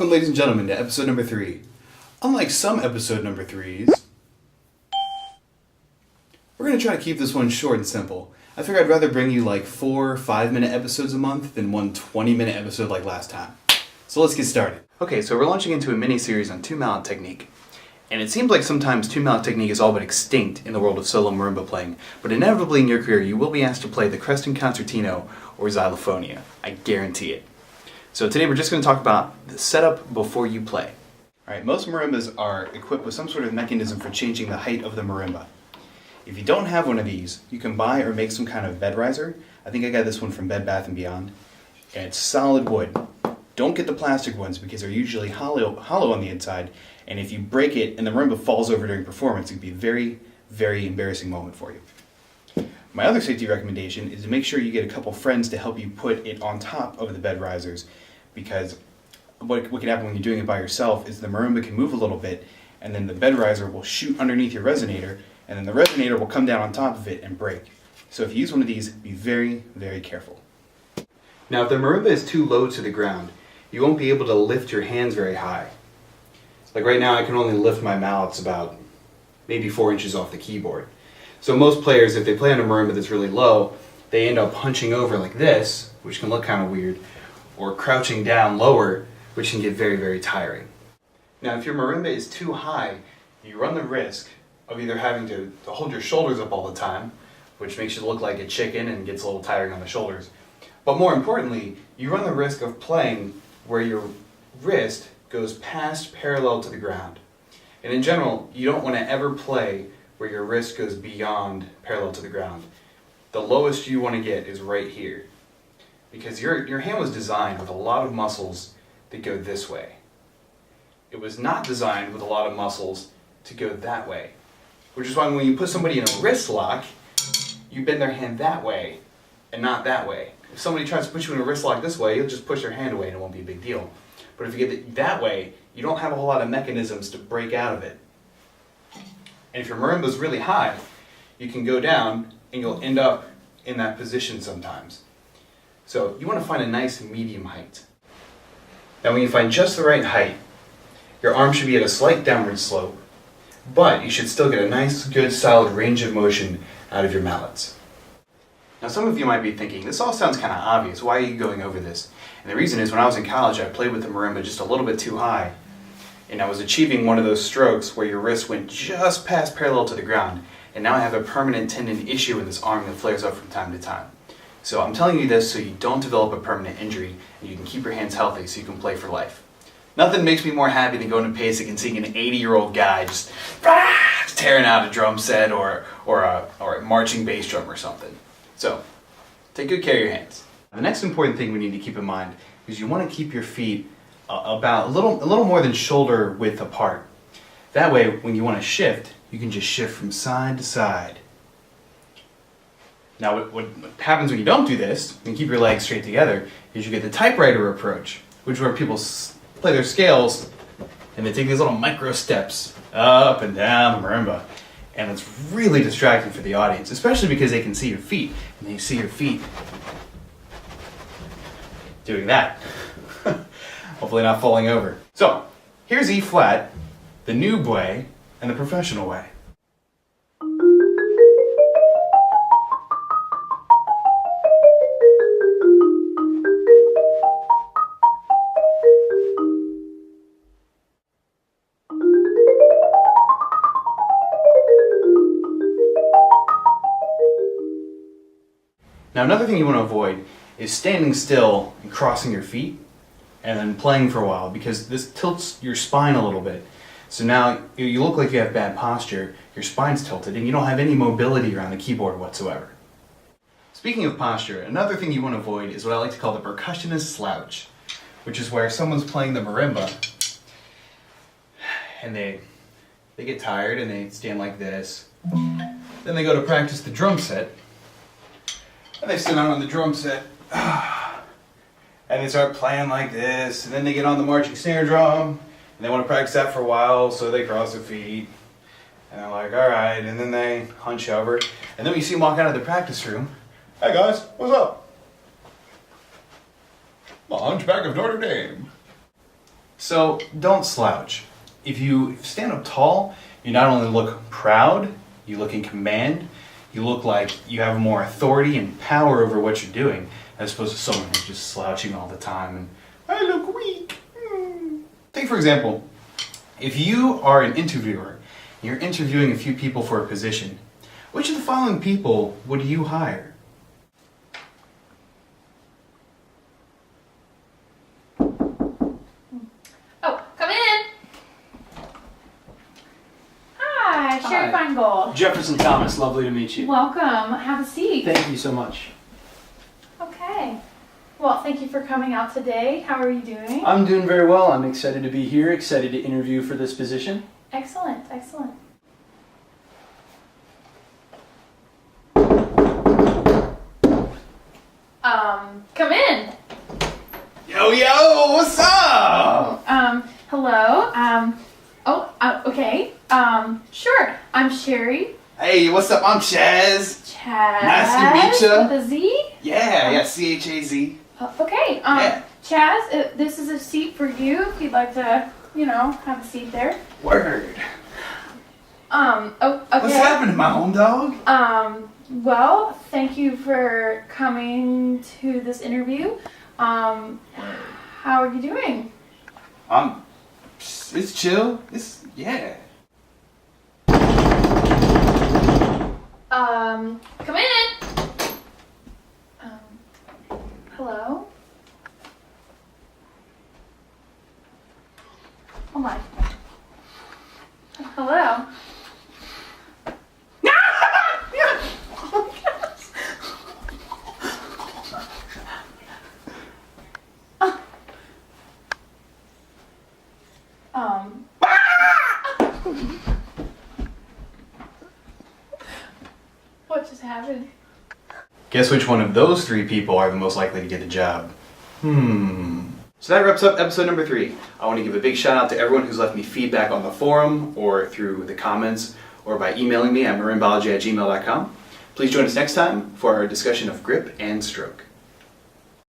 Welcome, ladies and gentlemen, to episode number 3. Unlike some episode number 3s, we're going to try to keep this one short and simple. I figure I'd rather bring you like 4 5-minute episodes a month than one 20-minute episode like last time. So let's get started. Okay, so we're launching into a mini-series on Two Mallet Technique. And it seems like sometimes Two Mallet Technique is all but extinct in the world of solo marimba playing, but inevitably in your career you will be asked to play the Creston Concertino or Xylophonia. I guarantee it. So today we're just going to talk about the setup before you play. Alright, most marimbas are equipped with some sort of mechanism for changing the height of the marimba. If you don't have one of these, you can buy or make some kind of bed riser. I think I got this one from Bed Bath & Beyond. And it's solid wood. Don't get the plastic ones because they're usually hollow on the inside, and if you break it and the marimba falls over during performance, it could be a very, very embarrassing moment for you. My other safety recommendation is to make sure you get a couple friends to help you put it on top of the bed risers, because what can happen when you're doing it by yourself is the marimba can move a little bit, and then the bed riser will shoot underneath your resonator, and then the resonator will come down on top of it and break. So if you use one of these, be very, very careful. Now if the marimba is too low to the ground, you won't be able to lift your hands very high. Like right now I can only lift my mallets about maybe 4 inches off the keyboard. So most players, if they play on a marimba that's really low, they end up hunching over like this, which can look kind of weird, or crouching down lower, which can get very, very tiring. Now if your marimba is too high, you run the risk of either having to hold your shoulders up all the time, which makes you look like a chicken and gets a little tiring on the shoulders. But more importantly, you run the risk of playing where your wrist goes past parallel to the ground. And in general, you don't want to ever play where your wrist goes beyond parallel to the ground. The lowest you want to get is right here, because your hand was designed with a lot of muscles that go this way. It was not designed with a lot of muscles to go that way, which is why when you put somebody in a wrist lock, you bend their hand that way and not that way. If somebody tries to put you in a wrist lock this way, you'll just push their hand away and it won't be a big deal. But if you get it that way, you don't have a whole lot of mechanisms to break out of it. And if your marimba is really high, you can go down and you'll end up in that position sometimes. So you want to find a nice medium height. Now when you find just the right height, your arm should be at a slight downward slope, but you should still get a nice, good, solid range of motion out of your mallets. Now some of you might be thinking, this all sounds kind of obvious, why are you going over this? And the reason is when I was in college I played with the marimba just a little bit too high, and I was achieving one of those strokes where your wrist went just past parallel to the ground, and now I have a permanent tendon issue in this arm that flares up from time to time. So I'm telling you this so you don't develop a permanent injury and you can keep your hands healthy so you can play for life. Nothing makes me more happy than going to PASIC and seeing an 80-year-old guy just tearing out a drum set or a marching bass drum or something. So, take good care of your hands. The next important thing we need to keep in mind is you want to keep your feet about a little more than shoulder width apart. That way, when you want to shift, you can just shift from side to side. Now, what happens when you don't do this, and keep your legs straight together, is you get the typewriter approach, which is where people play their scales and they take these little micro steps up and down the marimba. And it's really distracting for the audience, especially because they can see your feet, and they see your feet doing that. Hopefully not falling over. So, here's E flat, the noob way, and the professional way. Now another thing you want to avoid is standing still and crossing your feet and then playing for a while, because this tilts your spine a little bit. So now you look like you have bad posture, your spine's tilted, and you don't have any mobility around the keyboard whatsoever. Speaking of posture, another thing you want to avoid is what I like to call the percussionist slouch, which is where someone's playing the marimba and they get tired and they stand like this. Then they go to practice the drum set. And they sit down on the drum set, and they start playing like this, and then they get on the marching snare drum, and they want to practice that for a while, so they cross their feet, and they're like, alright, and then they hunch over, and then when you see them walk out of the practice room, hey guys, what's up? The Hunchback of Notre Dame. So don't slouch. If you stand up tall, you not only look proud, you look in command, you look like you have more authority and power over what you're doing, as opposed to someone who's just slouching all the time and, I look weak. Take for example, if you are an interviewer, you're interviewing a few people for a position, which of the following people would you hire? Sherry Feingold. Jefferson Thomas, lovely to meet you. Welcome. Have a seat. Thank you so much. Okay. Well, thank you for coming out today. How are you doing? I'm doing very well. I'm excited to be here, excited to interview for this position. Excellent, excellent. Come in. Yo, what's up? Hello. Okay. Sure. I'm Sherry. Hey, what's up? I'm Chaz. Chaz. Nice to meet ya. With a Z? Yeah, CHAZ. Okay. Yeah. Chaz, this is a seat for you if you'd like to, have a seat there. Word. Okay. What's happening, my home dog? Well, thank you for coming to this interview. How are you doing? It's chill. Yeah. Come in. Hello? Oh my. Hello? What just happened? Guess which one of those three people are the most likely to get the job? So that wraps up episode number 3. I want to give a big shout out to everyone who's left me feedback on the forum or through the comments or by emailing me at marimbology@gmail.com. Please join us next time for our discussion of grip and stroke.